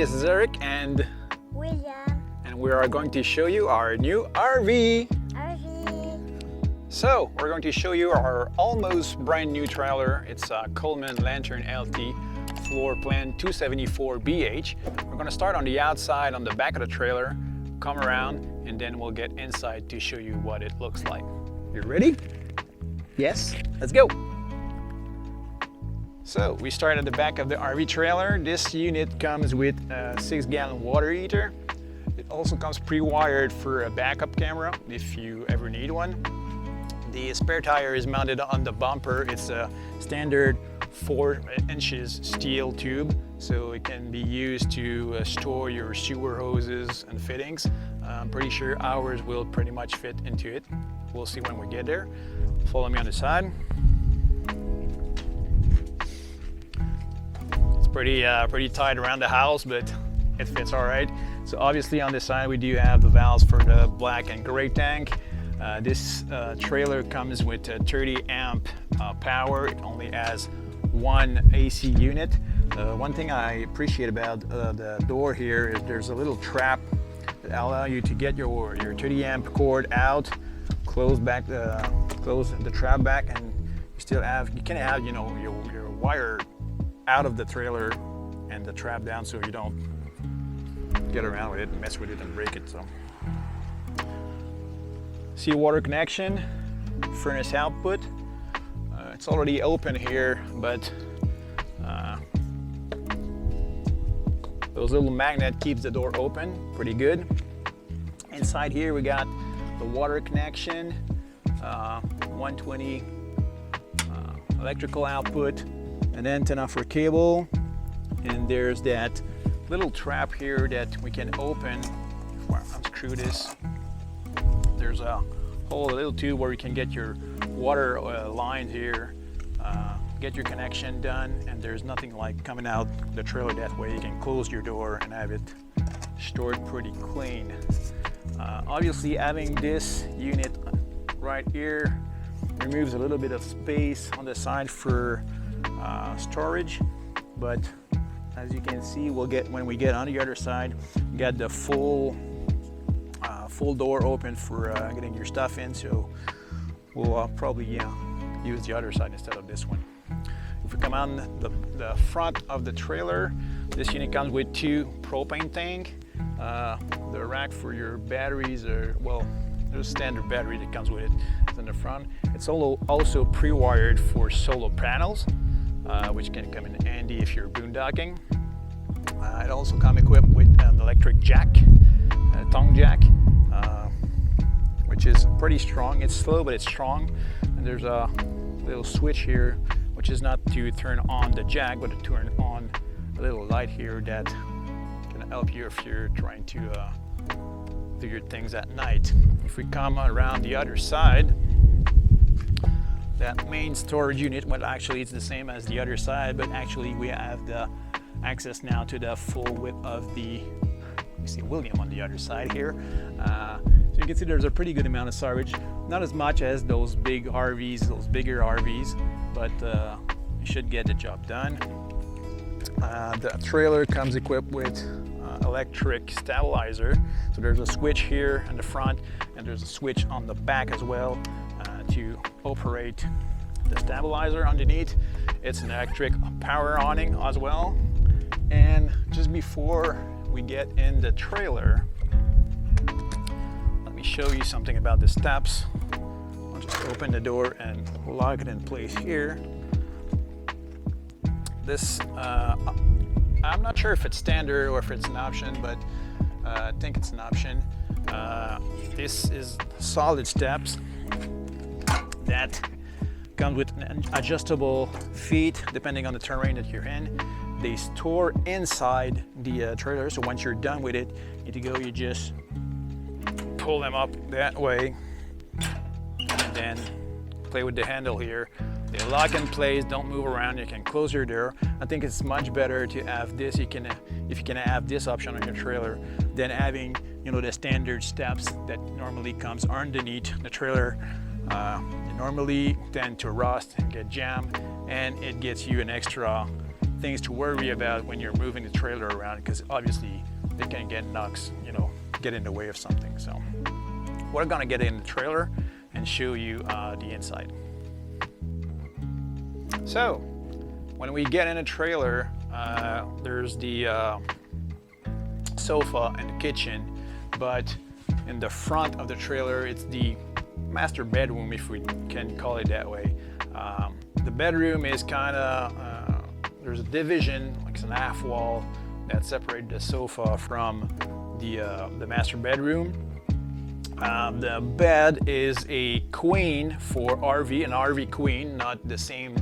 this is Eric and William. And we are going to show you our new RV. So we're going to show you our almost brand new trailer. It's a Coleman Lantern LT floor plan 274BH. We're going to start on the outside on the back of the trailer, come around, and then we'll get inside to show you what it looks like. You ready? Yes, let's go. So we start at the back of the RV trailer. This unit comes with a 6-gallon water heater. It also comes pre-wired for a backup camera if you ever need one. The spare tire is mounted on the bumper. It's a standard 4 inches steel tube, so it can be used to store your sewer hoses and fittings. I'm pretty sure ours will pretty much fit into it. We'll see when we get there. Follow me on the side. It's pretty tight around the house, but it fits all right. So obviously on this side we do have the valves for the black and gray tank. This trailer comes with a 30 amp power. It only has one AC unit. One thing I appreciate about the door here is there's a little trap that allows you to get your 30 amp cord out, close the trap back, and you can have your wire out of the trailer and the trap down, so you don't get around with it and mess with it and break it. So seawater connection, furnace output. It's already open here, but those little magnet keeps the door open pretty good. Inside here we got the water connection, 120 electrical output, an antenna for cable, and there's that little trap here that we can open. If I unscrew this, there's a whole little tube where you can get your water line here, get your connection done, and there's nothing like coming out the trailer that way. You can close your door and have it stored pretty clean. Obviously having this unit right here removes a little bit of space on the side for storage, but as you can see, when we get on the other side, we got the full door open for getting your stuff in, so we'll probably use the other side instead of this one. If we come on the front of the trailer, this unit comes with 2 propane tanks. The rack for your batteries there's a standard battery that comes with it. It's in the front. It's also pre-wired for solar panels, which can come in handy if you're boondocking. It also comes equipped with an electric jack, a tongue jack, which is pretty strong. It's slow, but it's strong. And there's a little switch here, which is not to turn on the jack, but to turn on a little light here that can help you if you're trying to do your things at night. If we come around the other side, that main storage unit, well, actually it's the same as the other side, but actually we have the access now to the full width of the, you see William on the other side here. So you can see there's a pretty good amount of storage, not as much as those big RVs, those bigger RVs, but you should get the job done. The trailer comes equipped with electric stabilizer. So there's a switch here in the front, and there's a switch on the back as well to operate the stabilizer underneath. It's an electric power awning as well. And just before we get in the trailer, let me show you something about the steps. I'll just open the door and lock it in place here. This, I'm not sure if it's standard or if it's an option, but I think it's an option. This is solid steps that comes with an adjustable feet depending on the terrain that you're in. They store inside the trailer, so once you're done with it, you just pull them up that way and then play with the handle here. They lock in place, don't move around. You can close your door. I think it's much better to have this. If you can have this option on your trailer, than having the standard steps that normally comes underneath the trailer. They normally tend to rust and get jammed, and it gets you an extra things to worry about when you're moving the trailer around, because obviously they can get knocks, you know, get in the way of something. So we're gonna get in the trailer and show you the inside. So when we get in a trailer, there's the sofa and the kitchen, but in the front of the trailer it's the master bedroom, if we can call it that way. The bedroom is kind of there's a division, like it's an half wall that separated the sofa from the master bedroom. The bed is a queen for RV, an RV queen, not the same,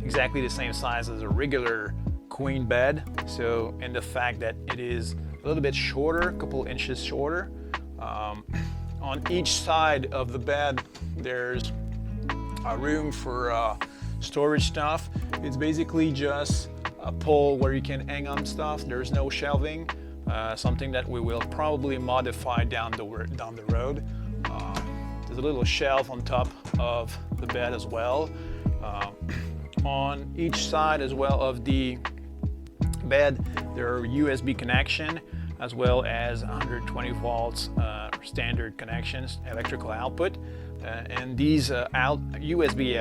exactly the same size as a regular queen bed. So, and the fact that it is a little bit shorter, a couple inches shorter. On each side of the bed, there's a room for storage stuff. It's basically just a pole where you can hang on stuff. There's no shelving, something that we will probably modify down the road. There's a little shelf on top of the bed as well. On each side as well of the bed, there are USB connection as well as 120 volts standard connections, electrical output, and these USB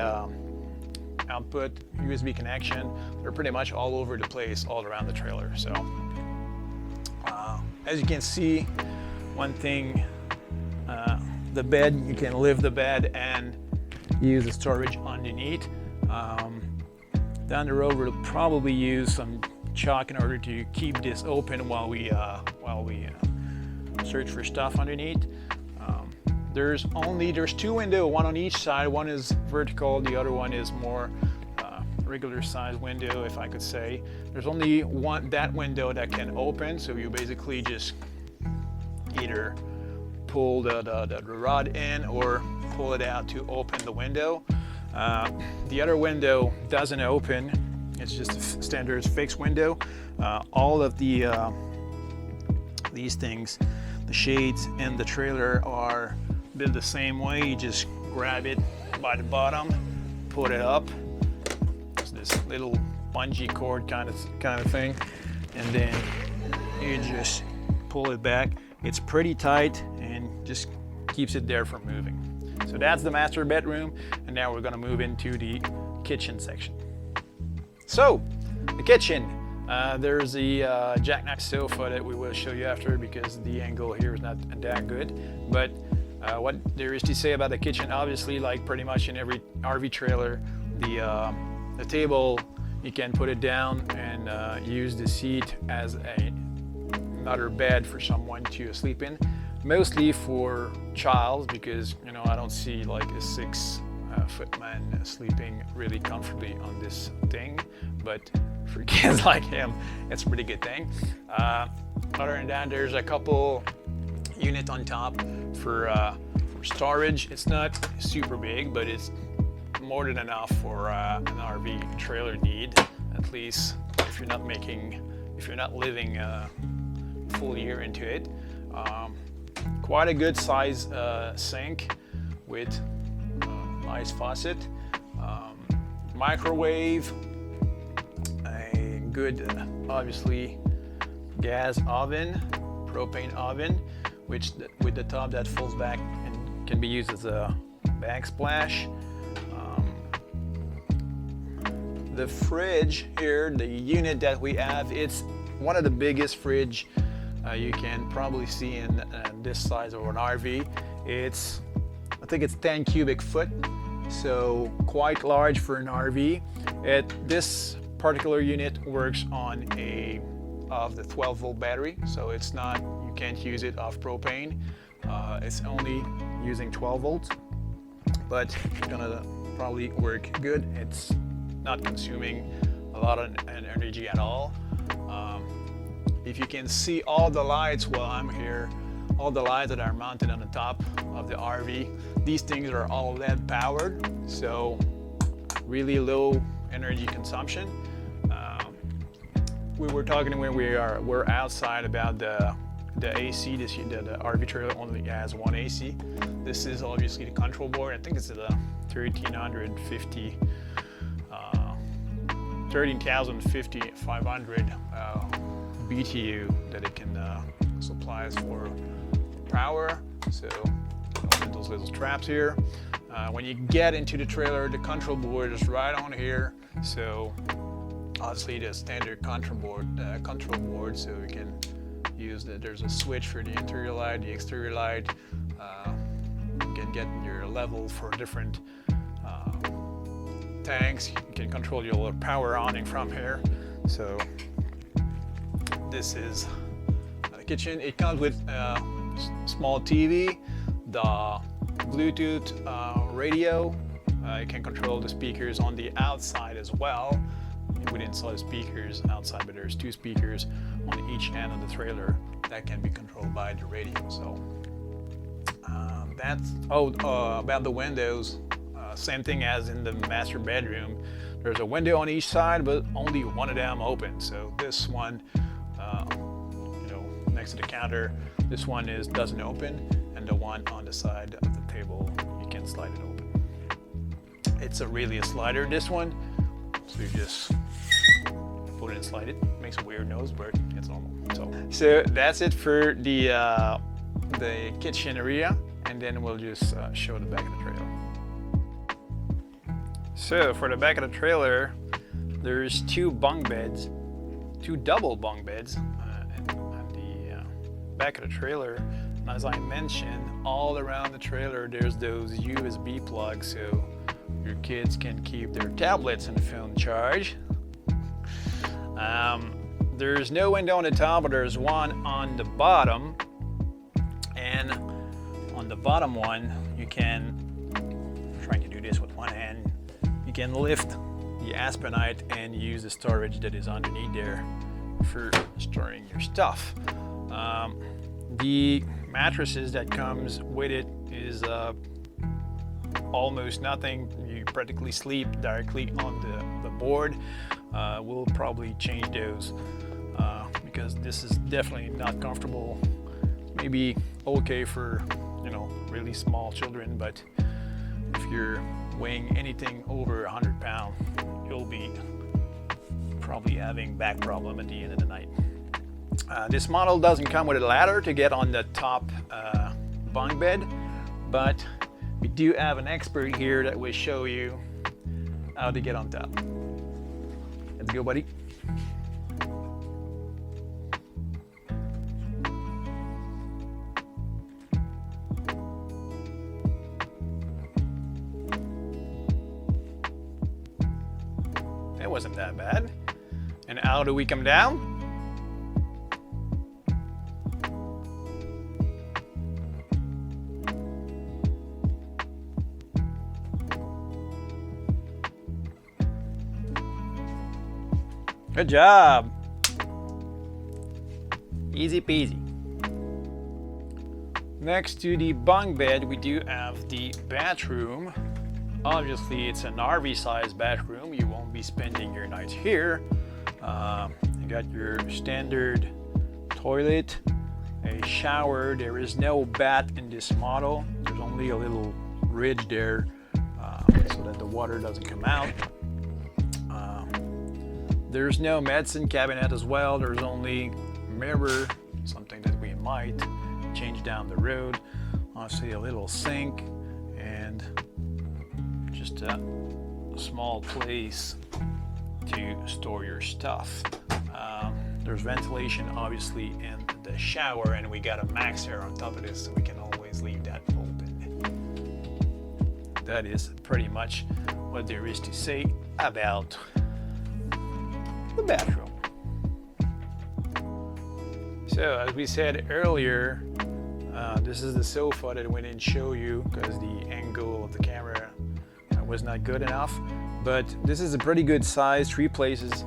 output, USB connection, they're pretty much all over the place, all around the trailer. So as you can see, one thing, the bed, you can lift the bed and use the storage underneath. Down the road we'll probably use some chalk in order to keep this open while we search for stuff underneath. There's two windows, one on each side. One is vertical, the other one is more regular size window, if I could say. There's only that window that can open, so you basically just either pull the rod in or pull it out to open the window. The other window doesn't open. It's just a standard fixed window. All of these things, the shades in the trailer are built the same way. You just grab it by the bottom, put it up. There's this little bungee cord kind of thing, and then you just pull it back. It's pretty tight and just keeps it there from moving. So that's the master bedroom, and now we're gonna move into the kitchen section. So, the kitchen, there's the jackknife sofa that we will show you after because the angle here is not that good. But what there is to say about the kitchen, obviously, like pretty much in every RV trailer, the table, you can put it down and use the seat as another bed for someone to sleep in. Mostly for child, because you know I don't see like a 6-foot man sleeping really comfortably on this thing, but for kids like him, it's a pretty good thing. Other than that, there's a couple units on top for storage. It's not super big, but it's more than enough for an RV trailer need. At least if you're not living a full year into it. Quite a good size sink with nice faucet, microwave, a good obviously gas oven, propane oven, which with the top that folds back and can be used as a backsplash. The fridge here, the unit that we have, it's one of the biggest fridge you can probably see in this size of an RV. I think it's 10 cubic foot, so quite large for an RV. This particular unit works on the 12 volt battery, so it's not, you can't use it off propane. It's only using 12 volts, but it's gonna probably work good. It's not consuming a lot of energy at all. If you can see all the lights while I'm here, all the lights that are mounted on the top of the RV, these things are all LED powered, so really low energy consumption. We were talking when we're outside about the AC. The RV trailer only has one AC. This is obviously the control board. I think it's the 1350 13,500 BTU that it can supply us for power. So open those little straps here. When you get into the trailer, the control board is right on here. So obviously the standard control board, so you can use that. There's a switch for the interior light, the exterior light. You can get your level for different tanks. You can control your power on from here. So this is the kitchen. It comes with a small TV, the Bluetooth radio. You can control the speakers on the outside as well. We didn't sell the speakers outside, but there's 2 speakers on each end of the trailer that can be controlled by the radio. So that's about the windows. Same thing as in the master bedroom. There's a window on each side, but only one of them open. So this one, next to the counter, this one doesn't open, and the one on the side of the table, you can slide it open. It's really a slider, this one. So you just put it and slide it. Makes a weird noise, but it's normal. So that's it for the kitchen area, and then we'll just show the back of the trailer. So for the back of the trailer, there's 2 bunk beds, 2 double bunk beds on the back of the trailer. And as I mentioned, all around the trailer there's those USB plugs, so your kids can keep their tablets and phone charged. There's no window on the top, but there's one on the bottom. And on the bottom one, you can, I'm trying to do this with one hand, you can lift the aspenite and use the storage that is underneath there for storing your stuff. The mattresses that comes with it is almost nothing. You practically sleep directly on the board. We'll probably change those because this is definitely not comfortable. Maybe okay for really small children, but if you're weighing anything over 100 pounds, you'll be probably having back problem at the end of the night. This model doesn't come with a ladder to get on the top bunk bed, but we do have an expert here that will show you how to get on top. Let's go, buddy. It wasn't that bad. And how do we come down? Good job. Easy peasy. Next to the bunk bed, we do have the bathroom. Obviously, it's an RV size bathroom. You won't be spending your nights here. You got your standard toilet, a shower. There is no bath in this model. There's only a little ridge there so that the water doesn't come out. There's no medicine cabinet as well. There's only a mirror, something that we might change down the road. Obviously a little sink and just a small place to store your stuff. There's ventilation obviously in the shower, and we got a max air on top of this, so we can always leave that open. That is pretty much what there is to say about the bathroom. So as we said earlier, this is the sofa that we didn't show you because the angle of the camera was not good enough, but this is a pretty good size 3 places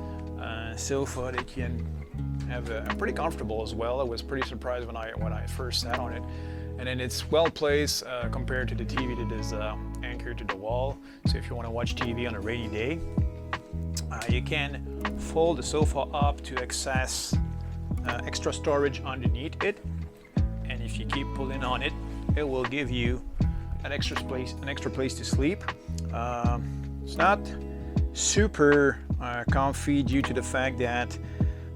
sofa that can have pretty comfortable as well. I was pretty surprised when I first sat on it, and then it's well placed compared to the TV that is anchored to the wall. So if you want to watch TV on a rainy day, you can fold the sofa up to access extra storage underneath it, and if you keep pulling on it, it will give you an extra place to sleep. It's not super comfy due to the fact that,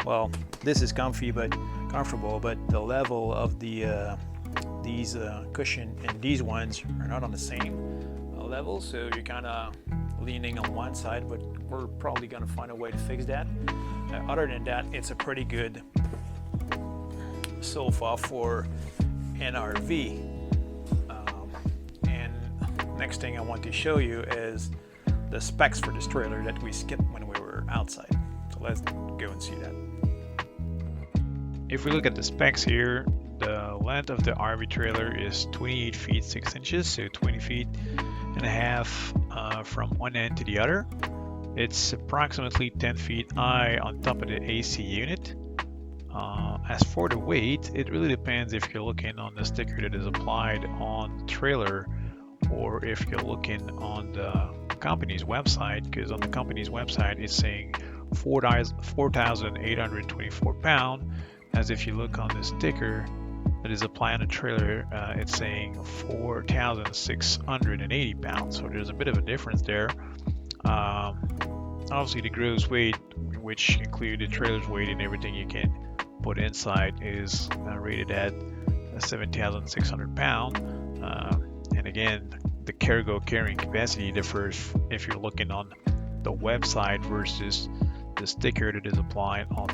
well, this is comfy but comfortable, but the level of the these cushion and these ones are not on the same level, so you're kind of leaning on one side, but we're probably going to find a way to fix that. Other than that, it's a pretty good sofa for an RV. And next thing I want to show you is the specs for this trailer that we skipped when we were outside. So let's go and see that. If we look at the specs here, the length of the RV trailer is 28 feet 6 inches, so 20 feet and a half from one end to the other. It's approximately 10 feet high on top of the AC unit. As for the weight, it really depends if you're looking on the sticker that is applied on the trailer or if you're looking on the company's website, because on the company's website it's saying 4,824 pounds, as if you look on the sticker that is applied on the trailer, it's saying 4,680 pounds. So there's a bit of a difference there. Obviously the gross weight, which include the trailer's weight and everything you can put inside, is rated at 7,600 pounds. And again, the cargo carrying capacity differs if you're looking on the website versus the sticker that is applied on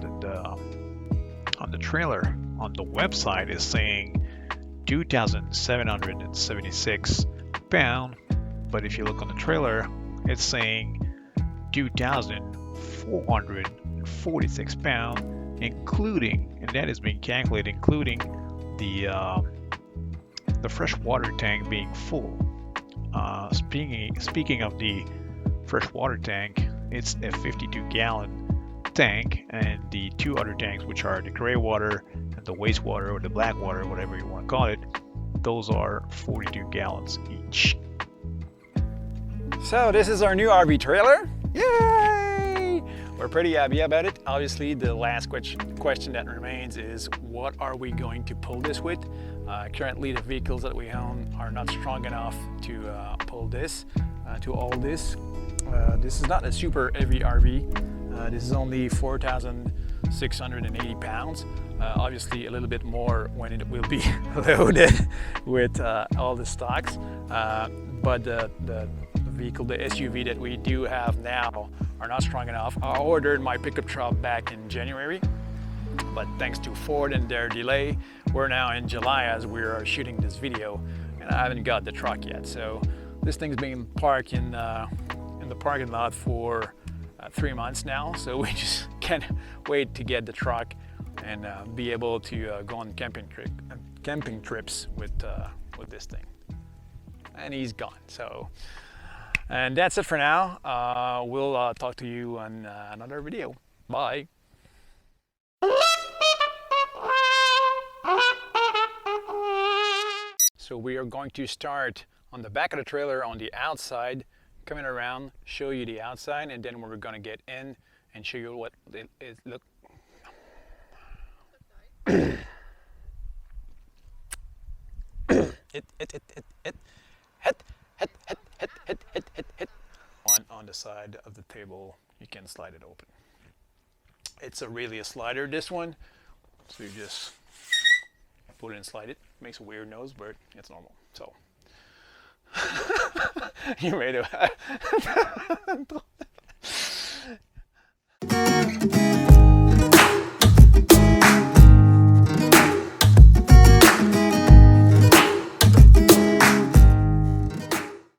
the trailer. On the website is saying 2,776 pounds, but if you look on the trailer, it's saying 2,446 pounds, including, and that is being calculated including the fresh water tank being full. Speaking of the fresh water tank, it's a 52-gallon tank, and the two other tanks, which are the gray water and the wastewater or the black water, whatever you want to call it, those are 42 gallons each. So this is our new RV trailer. Yay! We're pretty happy about it. Obviously, the last question that remains is, what are we going to pull this with? Currently, the vehicles that we own are not strong enough to pull this, to haul this. This is not a super heavy RV. This is only 4,680 pounds. Obviously, a little bit more when it will be loaded with all the stocks. But the vehicle, the SUV that we do have now, are not strong enough. I ordered my pickup truck back in January, but thanks to Ford and their delay, we're now in July as we are shooting this video, and I haven't got the truck yet. So this thing's been parked in the parking lot for 3 months now. So we just can't wait to get the truck and be able to go on camping trips with this thing. And he's gone. So. And that's it for now. We'll talk to you on another video. Bye. So we are going to start on the back of the trailer on the outside, coming around, show you the outside, and then we're going to get in and show you what it is. Look. Hit. On the side of the table, you can slide it open. It's really a slider, this one, so you just put it and slide it. Makes a weird noise, but it's normal. So you made it.